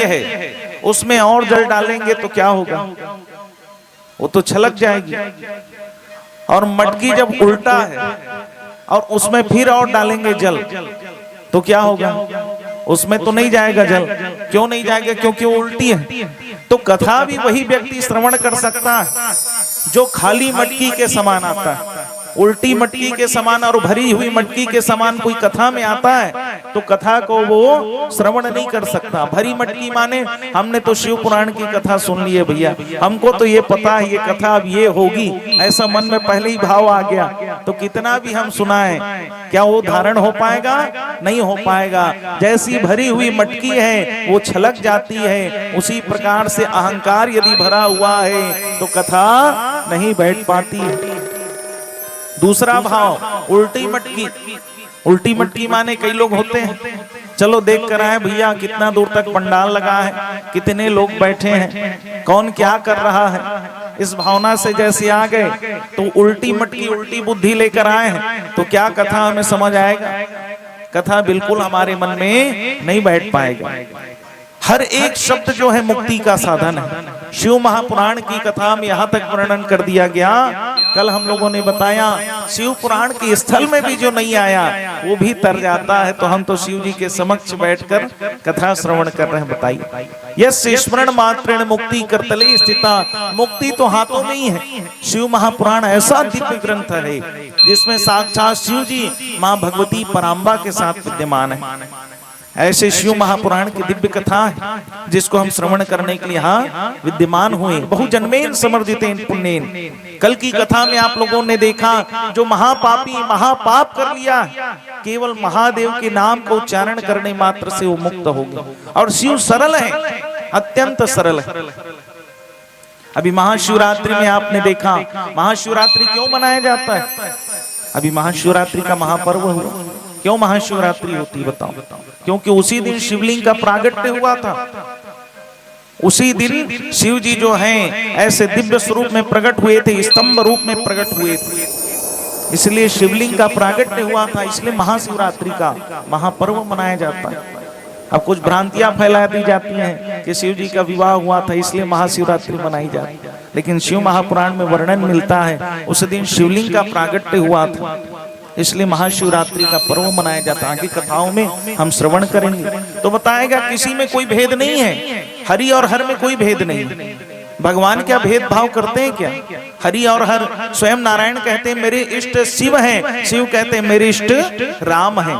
है उसमें और जल डालेंगे तो क्या होगा, वो तो छलक जाएगी। और मटकी जब उल्टा है और उसमें फिर और डालेंगे जल तो क्या होगा, उसमें तो नहीं जाएगा जल। क्यों नहीं जाएगा, क्योंकि वो उल्टी है। तो कथा भी वही व्यक्ति श्रवण कर सकता है जो खाली मटकी के समान आता है। उल्टी मटकी के समान और भरी हुई मटकी के समान कोई कथा में आता है तो कथा को वो श्रवण नहीं कर सकता। भरी मटकी माने हमने तो शिव पुराण की कथा सुन ली है भैया, हमको तो ये पता है ये कथा अब ये होगी, ऐसा मन में पहले ही भाव आ गया, तो कितना भी हम सुनाएं क्या वो धारण हो पाएगा, नहीं हो पाएगा। जैसी भरी हुई मटकी है वो छलक जाती है, उसी प्रकार से अहंकार यदि भरा हुआ है तो कथा नहीं बैठ पाती। दूसरा भाव उल्टी मटकी। उल्टी मटकी माने कई लोग होते हैं, चलो देख कर आए भैया कितना दूर तक पंडाल लगा है, कितने लोग बैठे हैं, कौन क्या कर रहा है, इस भावना से जैसे आ गए तो उल्टी मटकी उल्टी बुद्धि लेकर आए हैं तो क्या कथा हमें समझ आएगा, कथा बिल्कुल हमारे मन में नहीं बैठ पाएगा। हर एक शब्द जो है मुक्ति का साधन है। शिव महापुराण की कथा में यहाँ तक वर्णन कर दिया गया। कल हम लोगों ने बताया शिव पुराण के स्थल में भी जो नहीं आया वो भी तर जाता है, तो हम तो शिव जी के समक्ष बैठकर कथा श्रवण कर रहे हैं। बताइए, यस्य स्मरण मात्रेण मुक्ति करतले स्थिता, मुक्ति तो हाथों में ही है। शिव महापुराण ऐसा दिव्य ग्रंथ है जिसमें साक्षात शिव जी माँ भगवती पराम्बा के साथ विद्यमान है। ऐसे शिव महापुराण की दिव्य कथा है जिसको हम श्रवण करने के लिए यहाँ विद्यमान हुए। बहु जन्मेन समर्जितेन पुण्येन। कल की कथा में आप लोगों ने देखा जो महापापी महापाप कर लिया, केवल महादेव के नाम को उच्चारण करने मात्र से वो मुक्त हो गया। और शिव सरल है, अत्यंत सरल है। अभी महाशिवरात्रि में आपने देखा, महाशिवरात्रि क्यों मनाया जाता है? अभी महाशिवरात्रि का महापर्व हुआ। क्यों महाशिवरात्रि होती है बताओ? क्योंकि उसी दिन शिवलिंग का प्रागट्य हुआ था। उसी दिन शिव जी जो हैं ऐसे दिव्य स्वरूप में प्रकट हुए थे, स्तंभ रूप में प्रकट हुए थे, इसलिए शिवलिंग का प्रागट्य हुआ था, इसलिए महाशिवरात्रि का महापर्व मनाया जाता है। अब कुछ भ्रांतियां फैला दी जाती हैं कि शिव जी का विवाह हुआ था इसलिए महाशिवरात्रि मनाई जाती है, लेकिन शिव महापुराण में वर्णन मिलता है उस दिन शिवलिंग का प्रागट्य हुआ था, इसलिए महाशिवरात्रि का पर्व मनाया जाता है। आगे कथाओं में हम श्रवण करेंगे तो बताएगा किसी में कोई भेद नहीं है, हरि और हर में कोई भेद नहीं। भगवान क्या भेदभाव करते हैं क्या? हरि और हर, स्वयं नारायण कहते हैं मेरे इष्ट शिव हैं, शिव कहते हैं मेरे इष्ट राम हैं।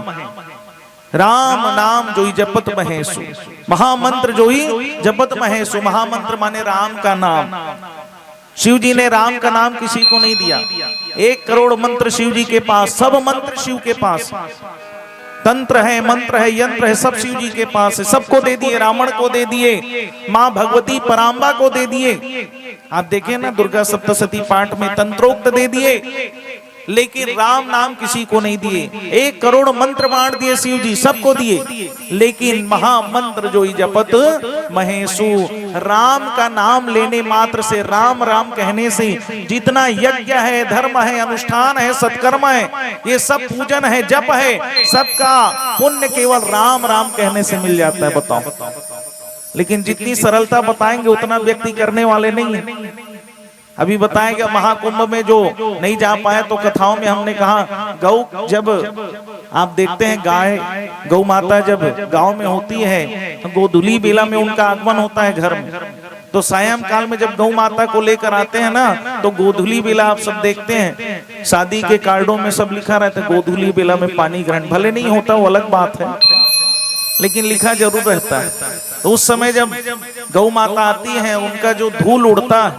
राम नाम जो ही जपत महेशु, महामंत्र जो ही जपत महेशु। महामंत्र माने राम का नाम। शिव जी ने राम का नाम किसी को नहीं दिया। 1 करोड़ मंत्र शिव जी के पास, सब मंत्र शिव के पास, तंत्र है, मंत्र है, यंत्र है, सब शिव जी के पास है। सबको दे दिए, रावण को दे दिए, माँ भगवती पराम्बा को दे दिए। आप देखें ना दुर्गा सप्तशती पाठ में तंत्रोक्त दे दिए, लेकिन राम नाम किसी को नहीं दिए। 1 करोड़ मंत्र बांट दिए शिव जी, सबको दिए, लेकिन महामंत्र जो ही जपत महेशु, राम का नाम लेने मात्र से, राम राम कहने से जितना यज्ञ है, धर्म है, अनुष्ठान है, सत्कर्म है, ये सब पूजन है, जप है, सबका पुण्य केवल राम राम कहने से मिल जाता है। बताओ, लेकिन जितनी सरलता बताएंगे उतना व्यक्ति करने वाले नहीं है। अभी बताएगा महाकुंभ में जो नहीं जा पाए तो कथाओं में हमने कहा गौ, जब आप देखते हैं गाय, गौ माता जब गांव में होती है, गोधुली बेला में उनका आगमन होता है घर में, तो सायं काल में जब गौ माता को लेकर आते हैं ना, तो गोधुली बेला आप सब देखते हैं शादी के कार्डों में सब लिखा रहता है गोधुली बेला में पानी ग्रहण। भले नहीं होता वो अलग बात है, लेकिन लिखा जरूर रहता है। तो उस समय जब गौ माता आती है, उनका जो धूल उड़ता है,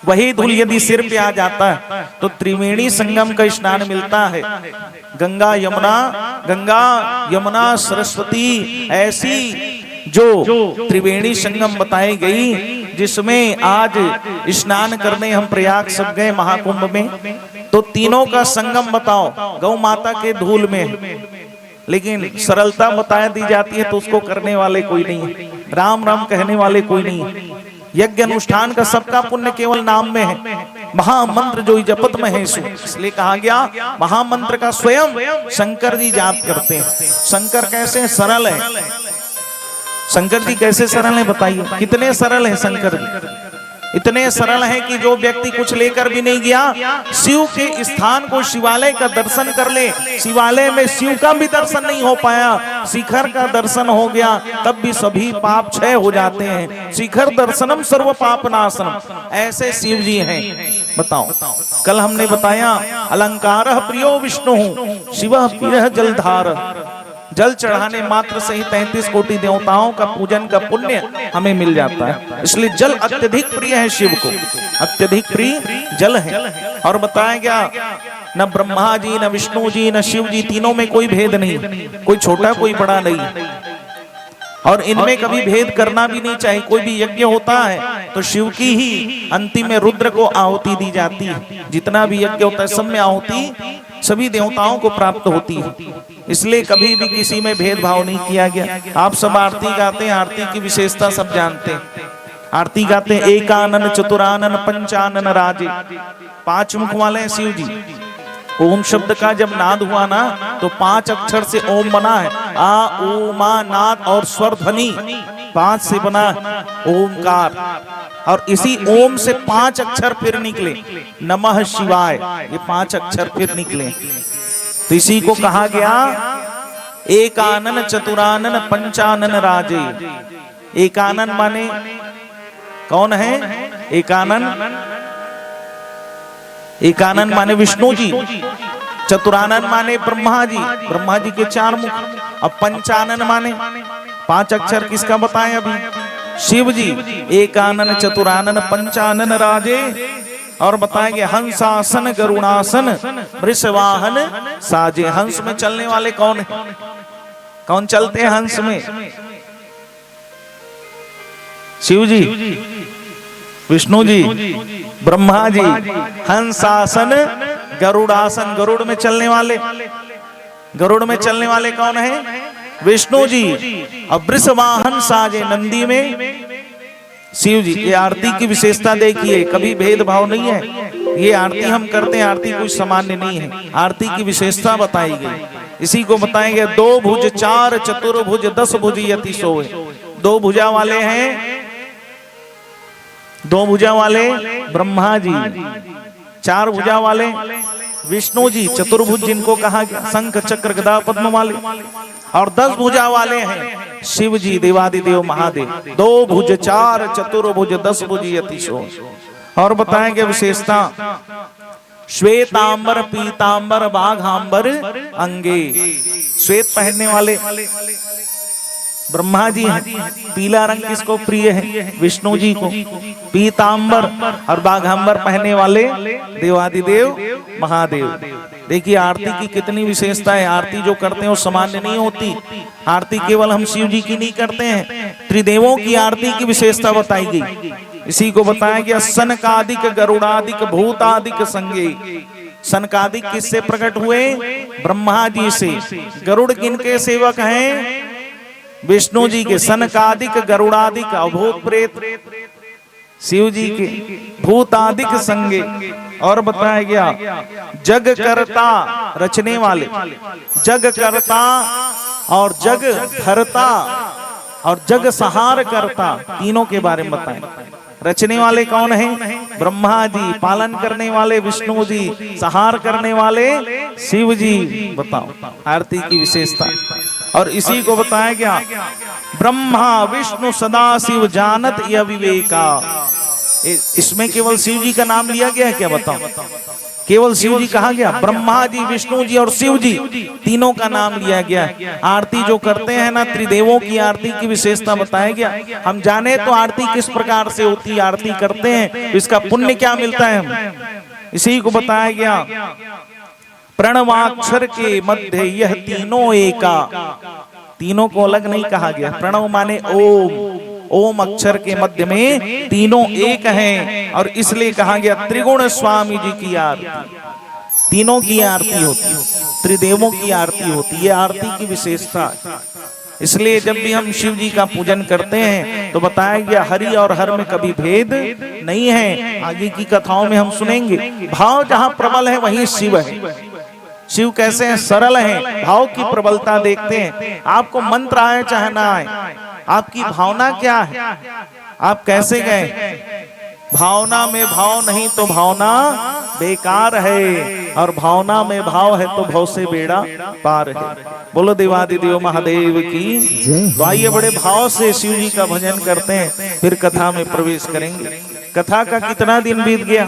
वही धूल यदि सिर पे आ जाता है तो त्रिवेणी संगम का स्नान मिलता है। गंगा यमुना सरस्वती, ऐसी जो त्रिवेणी संगम बताई गई, जिसमें आज स्नान करने हम प्रयाग सब गए महाकुंभ में, तो तीनों का संगम बताओ गौ माता के धूल में, लेकिन सरलता बताया दी जाती है तो उसको करने वाले कोई नहीं, राम राम कहने वाले कोई नहीं। यज्ञ अनुष्ठान का सबका पुण्य केवल नाम में है। महामंत्र जो जपत महेशु, इसलिए कहा गया महामंत्र का स्वयं शंकर जी जाप करते हैं। शंकर कैसे? सरल है। शंकर जी कैसे सरल है बताइए, कितने सरल है शंकर जी, इतने सरल है कि जो व्यक्ति कुछ लेकर भी नहीं गया, शिव के स्थान को, शिवालय का दर्शन कर ले, शिवालय में शिव का भी दर्शन नहीं हो पाया, शिखर का दर्शन हो गया, तब भी सभी पाप क्षय हो जाते हैं। शिखर दर्शनम सर्व पाप नाशनम, ऐसे शिव जी हैं। बताओ, कल हमने बताया अलंकार प्रियो विष्णु शिव प्रिय जलधार, जल चढ़ाने मात्र से ही 33 कोटि देवताओं का पूजन का पुण्य हमें मिल जाता है। इसलिए जल अत्यधिक प्रिय है शिव को, अत्यधिक प्रिय जल है। और बताया गया न ब्रह्मा जी, न विष्णु जी, न शिव जी, तीनों में कोई भेद नहीं, कोई छोटा कोई बड़ा नहीं, और इनमें कभी भेद करना भी नहीं चाहिए। कोई भी यज्ञ होता है तो शिव की ही अंतिम में रुद्र को आहुति दी जाती है। जितना भी यज्ञ होता है सब में आहुति सभी देवताओं को प्राप्त होती है, इसलिए कभी भी किसी में भेदभाव नहीं किया गया। आप सब आरती गाते हैं, आरती की विशेषता सब जानते हैं। आरती गाते हैं एकानन चतुरानन पंचानन राजे, 5 मुख वाले हैं शिव जी। ओम शब्द का जब नाद हुआ ना तो 5 अक्षर से ओम बना है, आ ओ मा नाद और स्वर ध्वनि 5 से बना ओमकार, और इसी ओम से 5 अक्षर फिर निकले, नमः शिवाय, ये 5 अक्षर फिर निकले। तो इसी को कहा गया एकानन चतुरानन पंचानन राजे। एकानन माने कौन है? एकानन, एकानन माने विष्णु जी, चतुरानन माने ब्रह्मा जी, ब्रह्मा जी के 4 मुख, अब पंचानन माने 5 अक्षर किसका बताएं अभी? शिव जी। एकानन चतुरानन पंचानन राजे, और बताएंगे हंसासन गरुणासन वृषवाहन साजे। हंस में चलने वाले कौन है? कौन चलते हैं हंस में? शिव जी, विष्णु जी, ब्रह्मा जी। हंसासन गरुड़ासन, गरुड़ में चलने वाले, गरुड़ में चलने वाले कौन है? विष्णु जी। अब वृषवाहन साजे, नंदी में शिव जी। ये आरती की विशेषता देखिए, कभी भेदभाव नहीं है। ये आरती हम करते हैं, आरती कोई सामान्य नहीं है, आरती की विशेषता बताई गई। इसी को बताएंगे 2 भुज 4 चतुर्भुज 10 भुज यति सोए। 2 भुजा वाले हैं, 2 भुजा वाले ब्रह्मा जी, 4 भुजा वाले विष्णु जी, चतुर्भुज जिनको कहा गया शंख चक्र गदा पद्म वाले, और 10 भुजा वाले हैं शिव जी, देवादिदेव महादेव। 2 भुज 4 चतुर्भुज 10 भुज यति सो। और बताएंगे विशेषता श्वेतांबर पीतांबर बाघांबर अंगे। श्वेत पहनने वाले ब्रह्मा जी हैं, पीला रंग किसको प्रिय है? विष्णु जी को। पीतांबर और बाघांबर पहनने वाले देवादिदेव महादेव। देखिए आरती की कितनी विशेषता है। आरती जो करते हैं वो सामान्य नहीं होती। आरती केवल हम शिव जी की नहीं करते हैं, त्रिदेवों की आरती की विशेषता बताई गई। इसी को बताया गया सनकादिक गरुड़ादिक भूतादिक संगे। सनकादिक किससे प्रकट हुए? ब्रह्मा जी से। गरुड़ किनके सेवक हैं? विष्णु जी के। सनकादिक गरुड़ादिक भूत प्रेत शिव जी के। भूतादिक संगे। और बताया गया जग करता, रचने वाले, जग करता और जग धरता और जग सहार करता, तीनों के बारे में बताएं। रचने वाले कौन है? ब्रह्मा जी। पालन करने वाले विष्णु जी। सहार करने वाले शिव जी। बताओ आरती की विशेषता। और इसी को बताया गया ब्रह्मा विष्णु सदा शिव जानत यह विवेका। इसमें केवल शिव जी का नाम लिया गया है क्या? बताओ, केवल शिव जी कहा गया? ब्रह्मा जी, विष्णु जी और शिव जी, तीनों का नाम लिया गया है। आरती जो करते हैं ना, त्रिदेवों की आरती की विशेषता बताया गया। हम जाने तो आरती किस प्रकार से होती है, आरती करते हैं तो इसका पुण्य क्या मिलता है, हम इसी को बताया गया। प्रणवाक्षर के मध्य यह तीनों एका। तीनों को अलग नहीं कहा गया। प्रणव माने ओम, ओम अक्षर के मध्य में तीनों एक हैं, और इसलिए कहा गया त्रिगुण स्वामी जी की आरती। तीनों की आरती होती, त्रिदेवों की आरती होती है। आरती की विशेषता। इसलिए जब भी हम शिव जी का पूजन करते हैं तो बताया गया हरि और हर में कभी भेद नहीं है। आगे की कथाओं में हम सुनेंगे। भाव जहां प्रबल है वहीं शिव है। शिव कैसे हैं? सरल हैं। भाव की प्रबलता देखते हैं। आपको मंत्र आए चाहे ना आए, आपकी भावना क्या है, आप कैसे गए। भावना में भाव नहीं तो भावना बेकार है, और भावना में भाव है तो भाव से बेड़ा पार है। बोलो देवादिदेव महादेव की। तो आइए बड़े भाव से शिव जी का भजन करते हैं, फिर कथा में प्रवेश करेंगे। कथा का कितना दिन बीत गया?